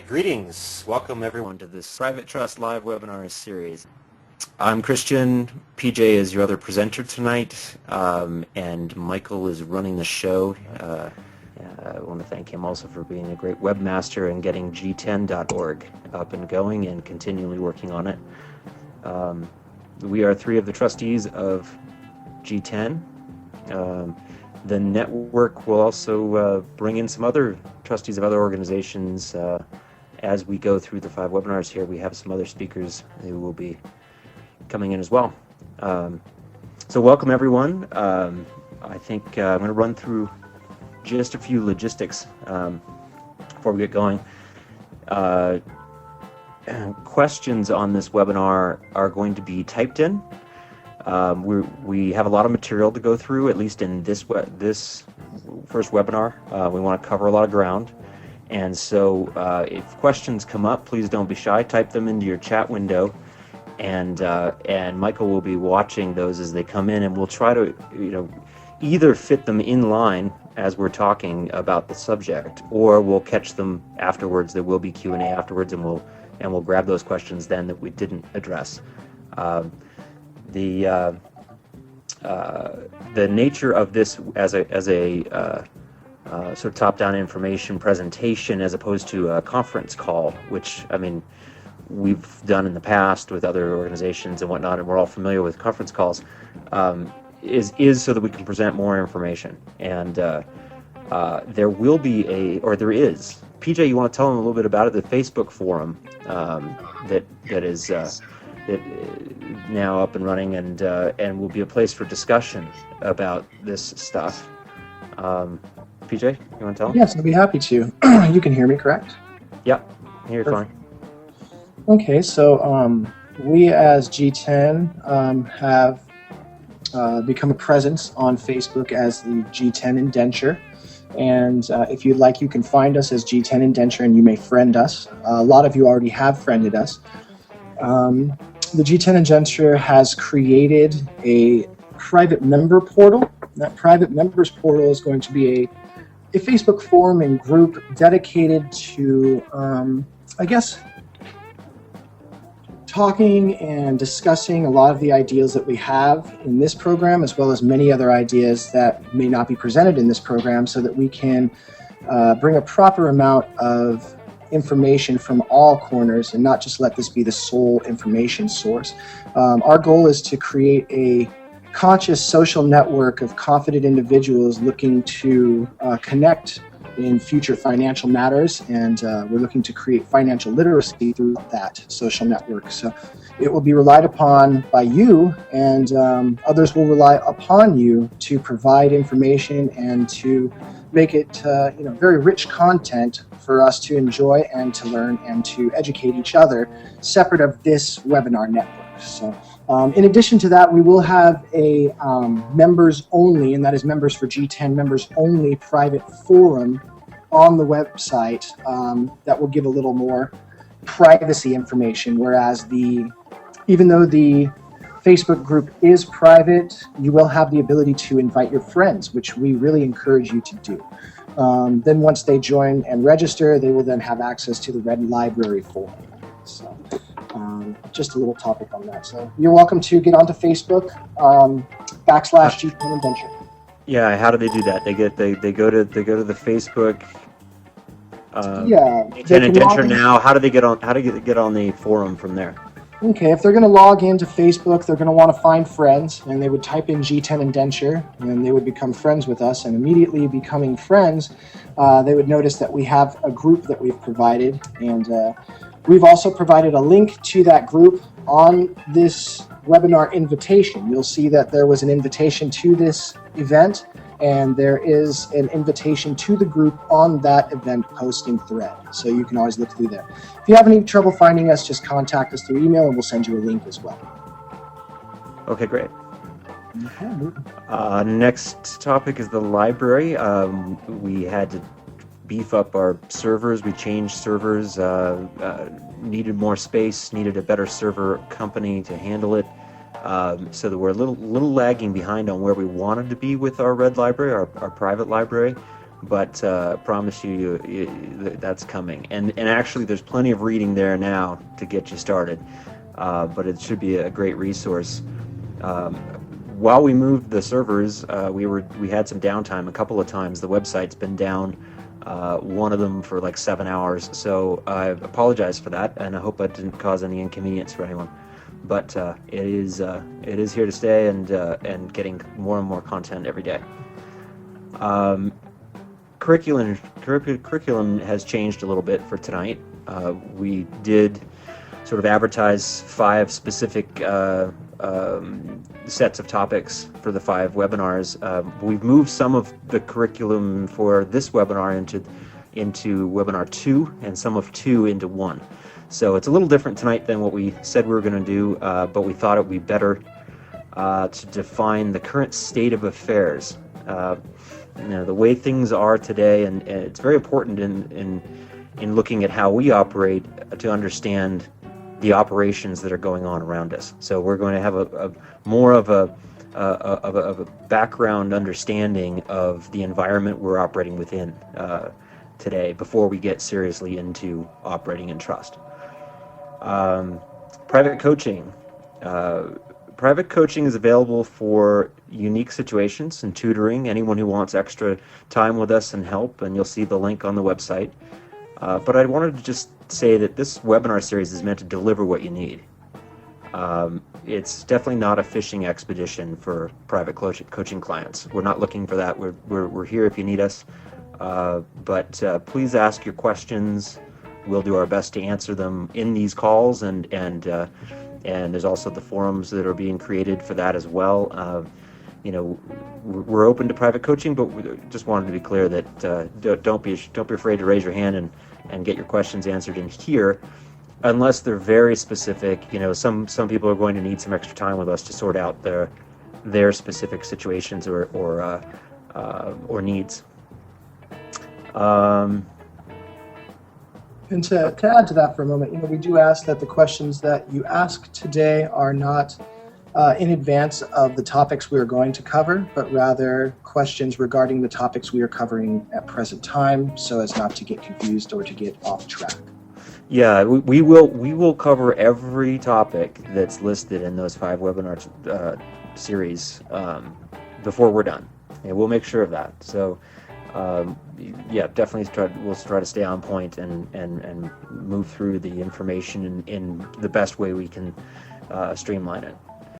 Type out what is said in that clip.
Greetings. Welcome everyone to this Private Trust Live webinar series. I'm Christian. PJ is your other presenter tonight, and Michael is running the show. I want to thank him also for being a great webmaster and getting g10.org up and going and continually working on it. We are three of the trustees of G10. The network will also bring in some other trustees of other organizations as we go through the 5 webinars here. We have some other speakers who will be coming in as well. So welcome everyone. I think I'm going to run through just a few logistics before we get going. Questions on this webinar are going to be typed in. We have a lot of material to go through, at least in this first webinar. We want to cover a lot of ground. And so if questions come up, please don't be shy. Type them into your chat window, and Michael will be watching those as they come in, and we'll try to either fit them in line as we're talking about the subject, or we'll catch them afterwards. There will be Q&A afterwards, and we'll grab those questions then that we didn't address. The nature of this as a sort of top-down information presentation, as opposed to a conference call, which we've done in the past with other organizations and whatnot, and we're all familiar with conference calls, is so that we can present more information. And there will be there is. PJ, you want to tell them a little bit about it? The Facebook forum that is now up and running, and will be a place for discussion about this stuff. PJ, you want to tell them? Yes, I'd be happy to. You can hear me, correct? Yeah, you're fine. Okay, so we as G10 have become a presence on Facebook as the G10 Indenture. And if you'd like, you can find us as G10 Indenture, and you may friend us. A lot of you already have friended us. The G10 Indenture has created a private member portal. That private members portal is going to be a Facebook forum and group dedicated to, talking and discussing a lot of the ideas that we have in this program, as well as many other ideas that may not be presented in this program, so that we can bring a proper amount of information from all corners and not just let this be the sole information source. Our goal is to create a conscious social network of confident individuals looking to connect in future financial matters, and we're looking to create financial literacy through that social network. So it will be relied upon by you, and others will rely upon you to provide information and to make it very rich content for us to enjoy and to learn and to educate each other, separate of this webinar network. So in addition to that, we will have a members only, and that is members for G10, members only private forum on the website that will give a little more privacy information, whereas even though the Facebook group is private, you will have the ability to invite your friends, which we really encourage you to do. Then once they join and register, they will then have access to the Red Library forum. So just a little topic on that. So you're welcome to get onto Facebook, /G10 Indenture. Yeah, how do they do that? They go to the Facebook. G10 Indenture now. How do they get on the forum from there? Okay, if they're going to log into Facebook, they're going to want to find friends, and they would type in G10 Indenture, and they would become friends with us. And immediately becoming friends, they would notice that we have a group that we've provided, and we've also provided a link to that group on this webinar invitation. You'll see that there was an invitation to this event, and there is an invitation to the group on that event posting thread. So you can always look through there. If you have any trouble finding us, just contact us through email, and we'll send you a link as well. Okay, great. Next topic is the library. We had to beef up our servers. We changed servers, needed more space, needed a better server company to handle it. So that we're a little lagging behind on where we wanted to be with our Red Library, our private library. but promise you that's coming. And actually, there's plenty of reading there now to get you started, but it should be a great resource. While we moved the servers, we had some downtime a couple of times. The website's been down, one of them for like 7 hours. So I apologize for that, and I hope I didn't cause any inconvenience for anyone. But it is here to stay, and getting more and more content every day. Curriculum has changed a little bit for tonight. We did sort of advertise 5 specific sets of topics for the 5 webinars. We've moved some of the curriculum for this webinar into webinar 2, and some of 2 into 1. So it's a little different tonight than what we said we were going to do, but we thought it would be better to define the current state of affairs. The way things are today, and it's very important in looking at how we operate to understand the operations that are going on around us. So we're going to have a more of a background understanding of the environment we're operating within today, before we get seriously into operating in trust. Private coaching. Private coaching is available for unique situations and tutoring. Anyone who wants extra time with us and help, and you'll see the link on the website. But I wanted to just say that this webinar series is meant to deliver what you need. It's definitely not a fishing expedition for private coaching clients. We're not looking for that. We're here if you need us. But please ask your questions. We'll do our best to answer them in these calls, and there's also the forums that are being created for that as well. We're open to private coaching, but we just wanted to be clear that don't be afraid to raise your hand and get your questions answered in here, unless they're very specific. Some people are going to need some extra time with us to sort out their specific situations or needs. And to add to that for a moment, we do ask that the questions that you ask today are not in advance of the topics we are going to cover, but rather questions regarding the topics we are covering at present time, so as not to get confused or to get off track. Yeah, we will cover every topic that's listed in those 5 webinar series before we're done, and we'll make sure of that. So definitely we'll try to stay on point and move through the information in the best way we can streamline it.